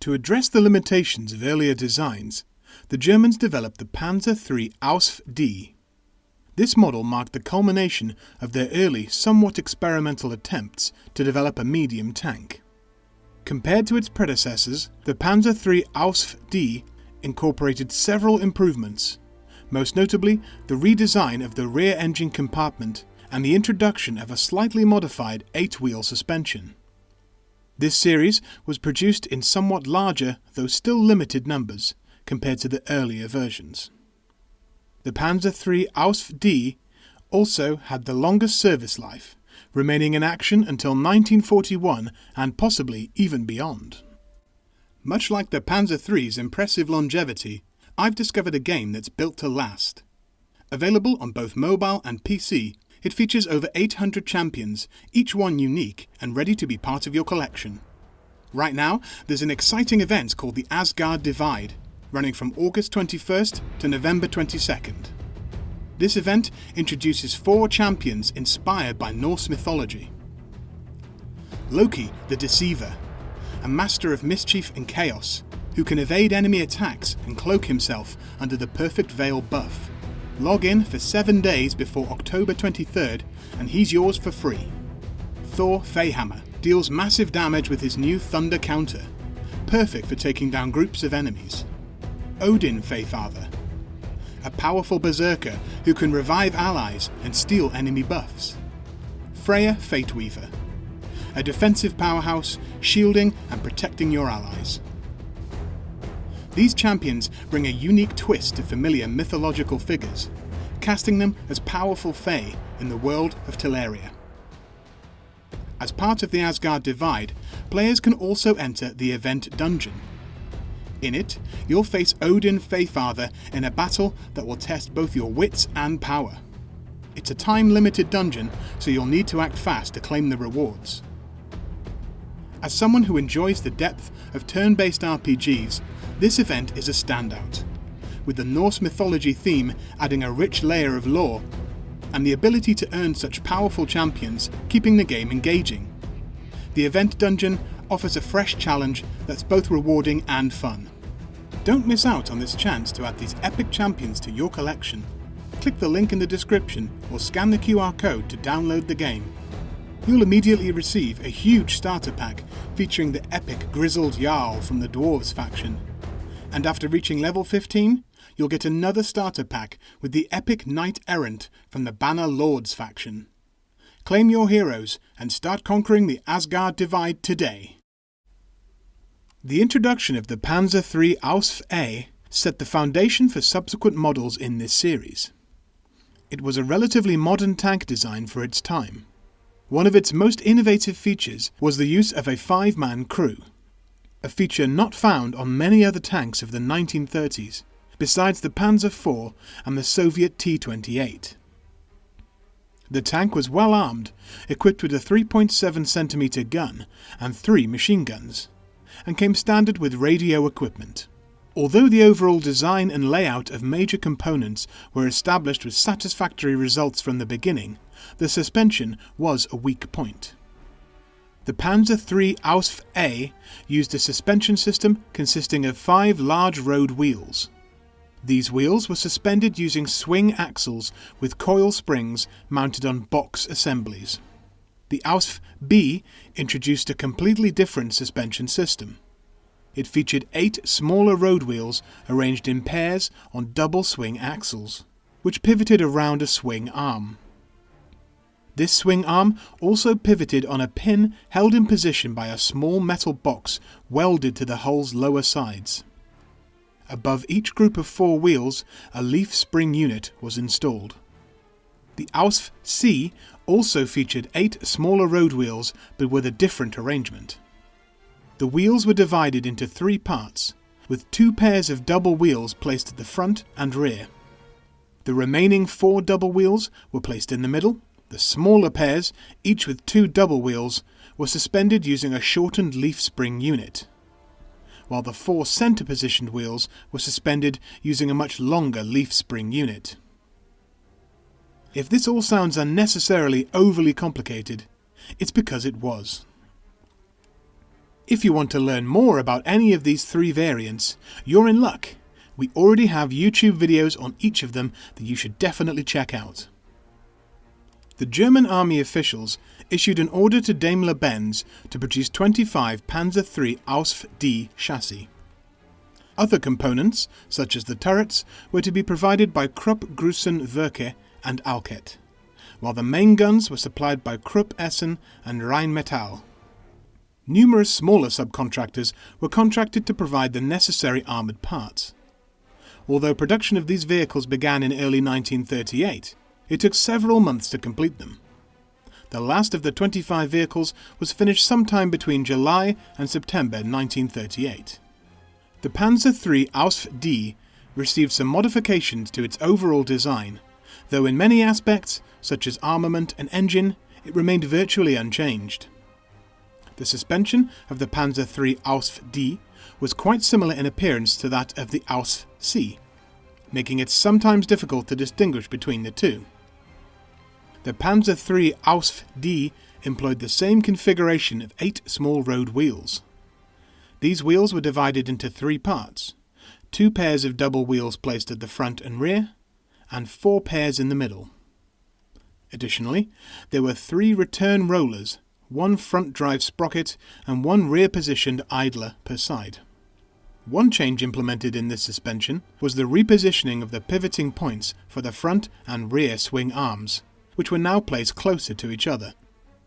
To address the limitations of earlier designs, the Germans developed the Panzer III Ausf D. This model marked the culmination of their early, somewhat experimental attempts to develop a medium tank. Compared to its predecessors, the Panzer III Ausf D incorporated several improvements, most notably the redesign of the rear engine compartment and the introduction of a slightly modified 8-wheel suspension. This series was produced in somewhat larger, though still limited numbers, compared to the earlier versions. The Panzer III Ausf D also had the longest service life, remaining in action until 1941 and possibly even beyond. Much like the Panzer III's impressive longevity, I've discovered a game that's built to last. Available on both mobile and PC, it features over 800 champions, each one unique and ready to be part of your collection. Right now, there's an exciting event called the Asgard Divide, running from August 21st to November 22nd. This event introduces 4 champions inspired by Norse mythology. Loki the Deceiver, a master of mischief and chaos, who can evade enemy attacks and cloak himself under the perfect veil buff. Log in for 7 days before October 23rd and he's yours for free. Thor Feyhammer deals massive damage with his new Thunder counter, perfect for taking down groups of enemies. Odin Feyfather, a powerful berserker who can revive allies and steal enemy buffs. Freya Fateweaver, a defensive powerhouse, shielding and protecting your allies. These champions bring a unique twist to familiar mythological figures, casting them as powerful Fae in the world of Teleria. As part of the Asgard Divide, players can also enter the event dungeon. In it, you'll face Odin Feyfather in a battle that will test both your wits and power. It's a time-limited dungeon, so you'll need to act fast to claim the rewards. As someone who enjoys the depth of turn-based RPGs, this event is a standout, with the Norse mythology theme adding a rich layer of lore, and the ability to earn such powerful champions keeping the game engaging. The event dungeon offers a fresh challenge that's both rewarding and fun. Don't miss out on this chance to add these epic champions to your collection. Click the link in the description or scan the QR code to download the game. You'll immediately receive a huge starter pack featuring the epic Grizzled Jarl from the Dwarves faction. And after reaching level 15, you'll get another starter pack with the epic Knight Errant from the Banner Lords faction. Claim your heroes and start conquering the Asgard Divide today. The introduction of the Panzer III Ausf A set the foundation for subsequent models in this series. It was a relatively modern tank design for its time. One of its most innovative features was the use of a 5-man crew, a feature not found on many other tanks of the 1930s, besides the Panzer IV and the Soviet T-28. The tank was well armed, equipped with a 3.7 cm gun and 3 machine guns, and came standard with radio equipment. Although the overall design and layout of major components were established with satisfactory results from the beginning, the suspension was a weak point. The Panzer III Ausf A used a suspension system consisting of 5 large road wheels. These wheels were suspended using swing axles with coil springs mounted on box assemblies. The Ausf B introduced a completely different suspension system. It featured 8 smaller road wheels arranged in pairs on double swing axles, which pivoted around a swing arm. This swing arm also pivoted on a pin held in position by a small metal box welded to the hull's lower sides. Above each group of 4 wheels, a leaf spring unit was installed. The Ausf C also featured 8 smaller road wheels, but with a different arrangement. The wheels were divided into 3 parts, with 2 pairs of double wheels placed at the front and rear. The remaining 4 double wheels were placed in the middle. The smaller pairs, each with 2 double wheels, were suspended using a shortened leaf spring unit, while the 4 center-positioned wheels were suspended using a much longer leaf spring unit. If this all sounds unnecessarily overly complicated, it's because it was. If you want to learn more about any of these three variants, you're in luck. We already have YouTube videos on each of them that you should definitely check out. The German army officials issued an order to Daimler-Benz to produce 25 Panzer III Ausf D chassis. Other components, such as the turrets, were to be provided by Krupp Gruson Werke and Alket, while the main guns were supplied by Krupp Essen and Rheinmetall. Numerous smaller subcontractors were contracted to provide the necessary armoured parts. Although production of these vehicles began in early 1938, it took several months to complete them. The last of the 25 vehicles was finished sometime between July and September 1938. The Panzer III Ausf D received some modifications to its overall design, though in many aspects, such as armament and engine, it remained virtually unchanged. The suspension of the Panzer III Ausf D was quite similar in appearance to that of the Ausf C, making it sometimes difficult to distinguish between the two. The Panzer III Ausf D employed the same configuration of 8 small road wheels. These wheels were divided into 3 parts, 2 pairs of double wheels placed at the front and rear, and 4 pairs in the middle. Additionally, there were 3 return rollers, 1 front drive sprocket and 1 rear-positioned idler per side. One change implemented in this suspension was the repositioning of the pivoting points for the front and rear swing arms, which were now placed closer to each other.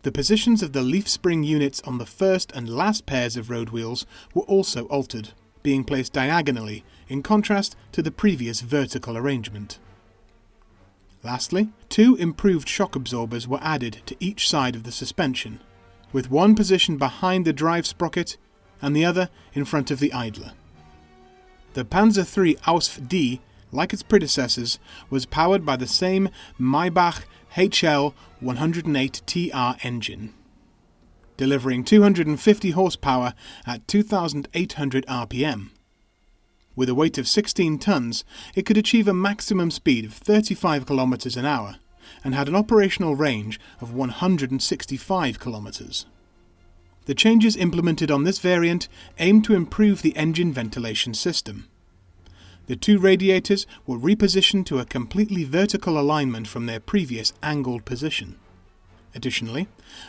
The positions of the leaf spring units on the first and last pairs of road wheels were also altered, being placed diagonally in contrast to the previous vertical arrangement. Lastly, 2 improved shock absorbers were added to each side of the suspension, with one positioned behind the drive sprocket and the other in front of the idler. The Panzer III Ausf D, like its predecessors, was powered by the same Maybach HL 108TR engine, delivering 250 horsepower at 2,800 RPM. With a weight of 16 tons, it could achieve a maximum speed of 35 km an hour and had an operational range of 165 km. The changes implemented on this variant aimed to improve the engine ventilation system. The 2 radiators were repositioned to a completely vertical alignment from their previous angled position. Additionally,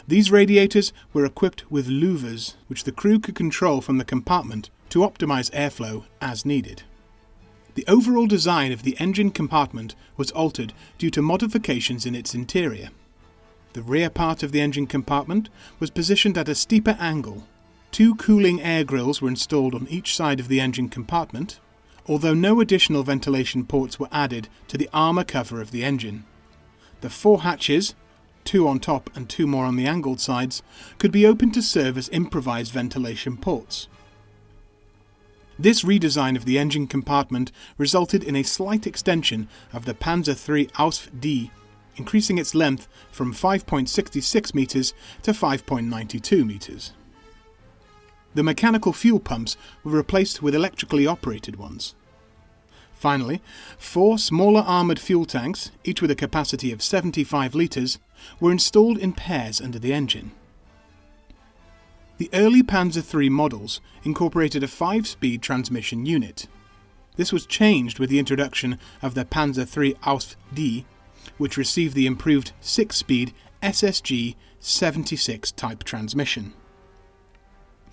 these radiators were equipped with louvers, which the crew could control from the compartment to optimize airflow as needed. The overall design of the engine compartment was altered due to modifications in its interior. The rear part of the engine compartment was positioned at a steeper angle. 2 cooling air grills were installed on each side of the engine compartment, although no additional ventilation ports were added to the armour cover of the engine. The 4 hatches, 2 on top and 2 more on the angled sides, could be opened to serve as improvised ventilation ports. This redesign of the engine compartment resulted in a slight extension of the Panzer III Ausf D, increasing its length from 5.66 metres to 5.92 metres. The mechanical fuel pumps were replaced with electrically operated ones. Finally, 4 smaller armoured fuel tanks, each with a capacity of 75 litres, were installed in pairs under the engine. The early Panzer III models incorporated a 5-speed transmission unit. This was changed with the introduction of the Panzer III Ausf D, which received the improved 6-speed SSG 76 type transmission.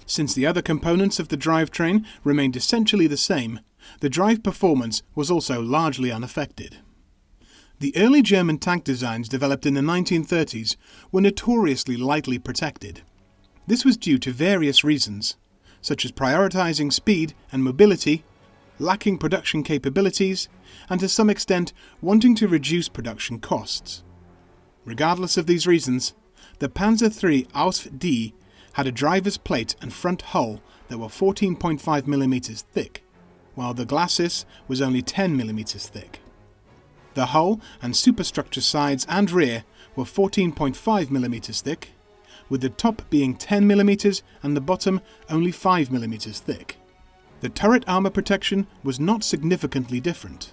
Since the other components of the drivetrain remained essentially the same, the drive performance was also largely unaffected. The early German tank designs developed in the 1930s were notoriously lightly protected. This was due to various reasons, such as prioritizing speed and mobility, lacking production capabilities, and to some extent wanting to reduce production costs. Regardless of these reasons, the Panzer III Ausf D had a driver's plate and front hull that were 14.5 mm thick, while the glacis was only 10 mm thick. The hull and superstructure sides and rear were 14.5 mm thick, with the top being 10 mm and the bottom only 5 mm thick. The turret armour protection was not significantly different.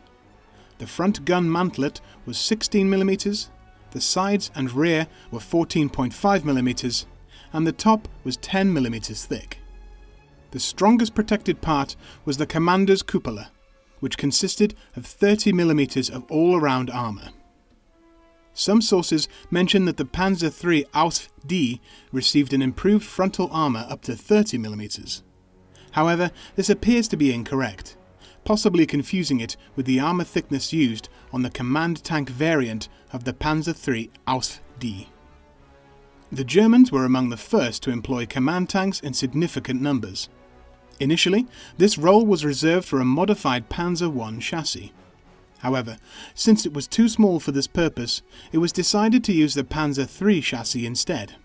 The front gun mantlet was 16 mm, the sides and rear were 14.5 mm, and the top was 10 mm thick. The strongest protected part was the commander's cupola, which consisted of 30 mm of all-around armour. Some sources mention that the Panzer III Ausf D received an improved frontal armour up to 30 mm. However, this appears to be incorrect, possibly confusing it with the armour thickness used on the command tank variant of the Panzer III Ausf D. The Germans were among the first to employ command tanks in significant numbers. Initially, this role was reserved for a modified Panzer I chassis. However, since it was too small for this purpose, it was decided to use the Panzer III chassis instead.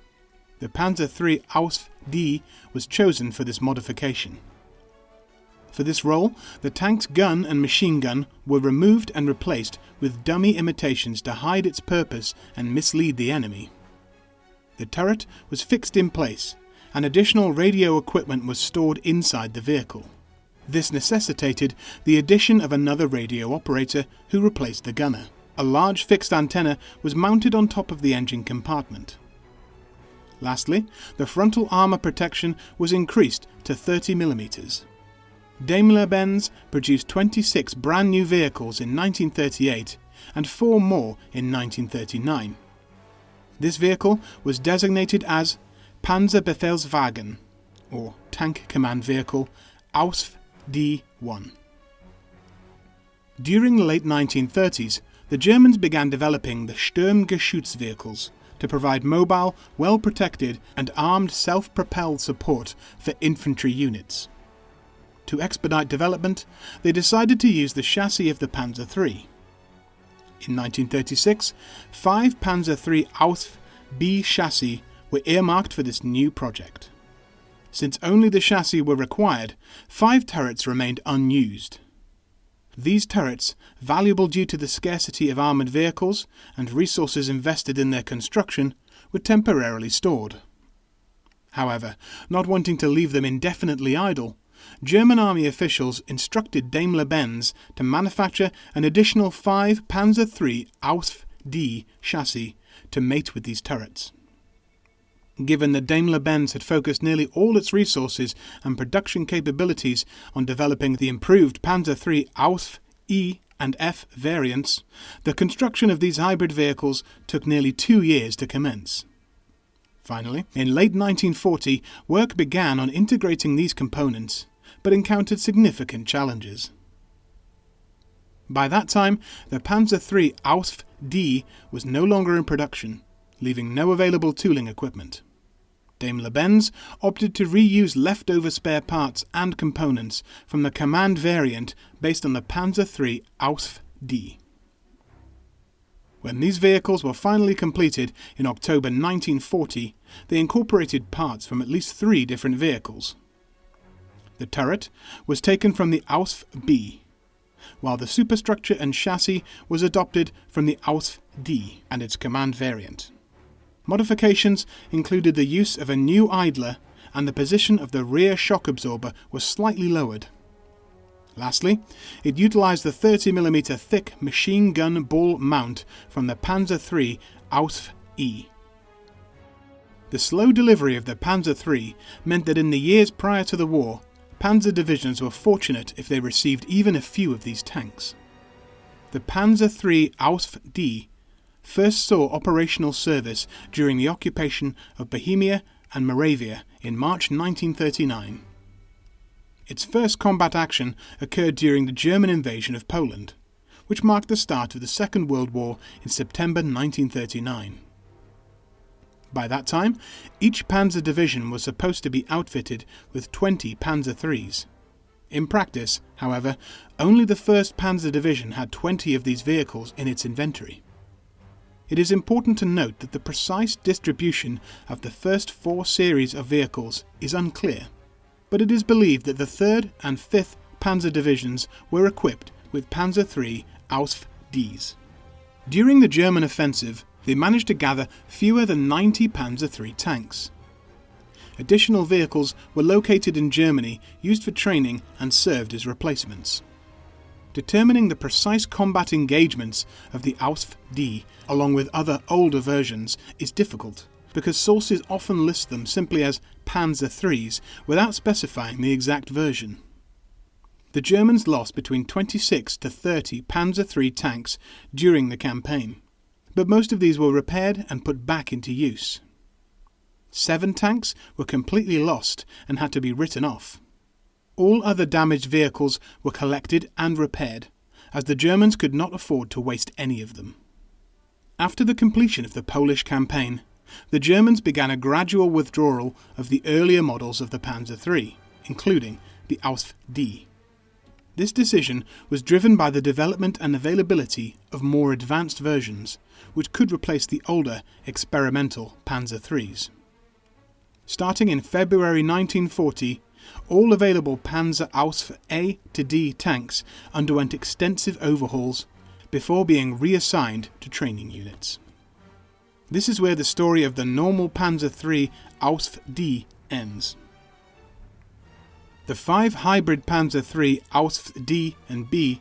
The Panzer III Ausf D was chosen for this modification. For this role, the tank's gun and machine gun were removed and replaced with dummy imitations to hide its purpose and mislead the enemy. The turret was fixed in place, and additional radio equipment was stored inside the vehicle. This necessitated the addition of another radio operator who replaced the gunner. A large fixed antenna was mounted on top of the engine compartment. Lastly, the frontal armour protection was increased to 30 mm. Daimler-Benz produced 26 brand new vehicles in 1938 and 4 more in 1939. This vehicle was designated as Panzerbefehlswagen, or Tank Command Vehicle, Ausf D1. During the late 1930s, the Germans began developing the Sturmgeschütz vehicles to provide mobile, well-protected and armed self-propelled support for infantry units. To expedite development, they decided to use the chassis of the Panzer III. In 1936, 5 Panzer III Ausf B chassis were earmarked for this new project. Since only the chassis were required, 5 turrets remained unused. These turrets, valuable due to the scarcity of armoured vehicles and resources invested in their construction, were temporarily stored. However, not wanting to leave them indefinitely idle, German army officials instructed Daimler-Benz to manufacture an additional 5 Panzer III Ausf D chassis to mate with these turrets. Given that Daimler-Benz had focused nearly all its resources and production capabilities on developing the improved Panzer III Ausf E and F variants, the construction of these hybrid vehicles took nearly 2 years to commence. Finally, in late 1940, work began on integrating these components, but encountered significant challenges. By that time, the Panzer III Ausf D was no longer in production, leaving no available tooling equipment. Daimler-Benz opted to reuse leftover spare parts and components from the command variant based on the Panzer III Ausf D. When these vehicles were finally completed in October 1940, they incorporated parts from at least 3 different vehicles. The turret was taken from the Ausf B, while the superstructure and chassis was adopted from the Ausf D and its command variant. Modifications included the use of a new idler, and the position of the rear shock absorber was slightly lowered. Lastly, it utilised the 30 mm thick machine gun ball mount from the Panzer III Ausf E. The slow delivery of the Panzer III meant that in the years prior to the war, panzer divisions were fortunate if they received even a few of these tanks. The Panzer III Ausf D first saw operational service during the occupation of Bohemia and Moravia in March 1939. Its first combat action occurred during the German invasion of Poland, which marked the start of the Second World War in September 1939. By that time, each panzer division was supposed to be outfitted with 20 Panzer IIIs. In practice, however, only the 1st Panzer Division had 20 of these vehicles in its inventory. It is important to note that the precise distribution of the first 4 series of vehicles is unclear, but it is believed that the 3rd and 5th Panzer Divisions were equipped with Panzer III Ausf Ds. During the German offensive, they managed to gather fewer than 90 Panzer III tanks. Additional vehicles were located in Germany, used for training and served as replacements. Determining the precise combat engagements of the Ausf D, along with other older versions, is difficult, because sources often list them simply as Panzer IIIs without specifying the exact version. The Germans lost between 26 to 30 Panzer III tanks during the campaign, but most of these were repaired and put back into use. 7 tanks were completely lost and had to be written off. All other damaged vehicles were collected and repaired, as the Germans could not afford to waste any of them. After the completion of the Polish campaign, the Germans began a gradual withdrawal of the earlier models of the Panzer III, including the Ausf D. This decision was driven by the development and availability of more advanced versions, which could replace the older, experimental Panzer IIIs. Starting in February 1940, all available Panzer Ausf A to D tanks underwent extensive overhauls before being reassigned to training units. This is where the story of the normal Panzer III Ausf D ends. The 5 hybrid Panzer III Ausf D and B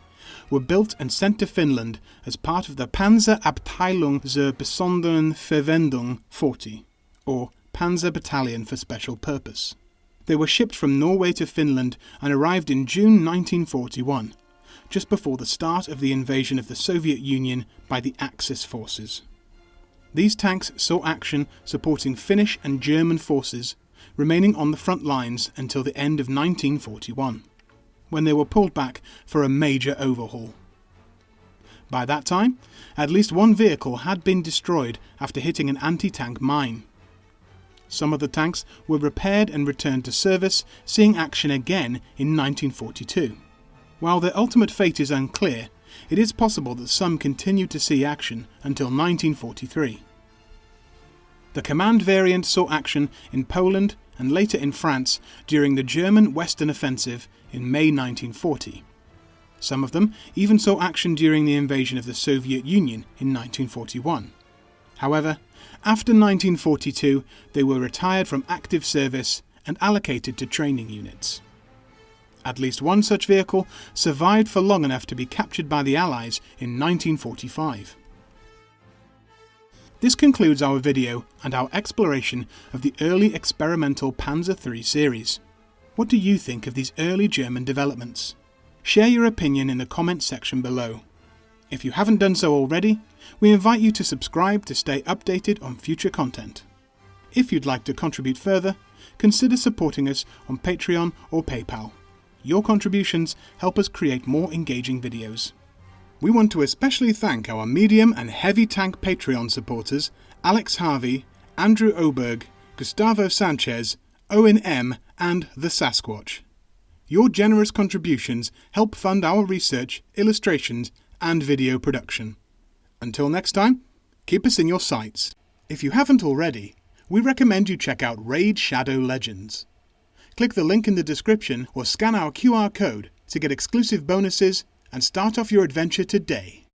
were built and sent to Finland as part of the Panzerabteilung zur besonderen Verwendung 40, or Panzer Battalion for Special Purpose. They were shipped from Norway to Finland and arrived in June 1941, just before the start of the invasion of the Soviet Union by the Axis forces. These tanks saw action supporting Finnish and German forces, remaining on the front lines until the end of 1941, when they were pulled back for a major overhaul. By that time, at least one vehicle had been destroyed after hitting an anti-tank mine. Some of the tanks were repaired and returned to service, seeing action again in 1942. While their ultimate fate is unclear, it is possible that some continued to see action until 1943. The command variant saw action in Poland and later in France during the German Western Offensive in May 1940. Some of them even saw action during the invasion of the Soviet Union in 1941. However, after 1942, they were retired from active service and allocated to training units. At least one such vehicle survived for long enough to be captured by the Allies in 1945. This concludes our video and our exploration of the early experimental Panzer III series. What do you think of these early German developments? Share your opinion in the comments section below. If you haven't done so already, we invite you to subscribe to stay updated on future content. If you'd like to contribute further, consider supporting us on Patreon or PayPal. Your contributions help us create more engaging videos. We want to especially thank our medium and heavy tank Patreon supporters Alex Harvey, Andrew Oberg, Gustavo Sanchez, Owen M, and The Sasquatch. Your generous contributions help fund our research, illustrations, and video production. Until next time, keep us in your sights. If you haven't already, we recommend you check out Raid Shadow Legends. Click the link in the description or scan our QR code to get exclusive bonuses and start off your adventure today.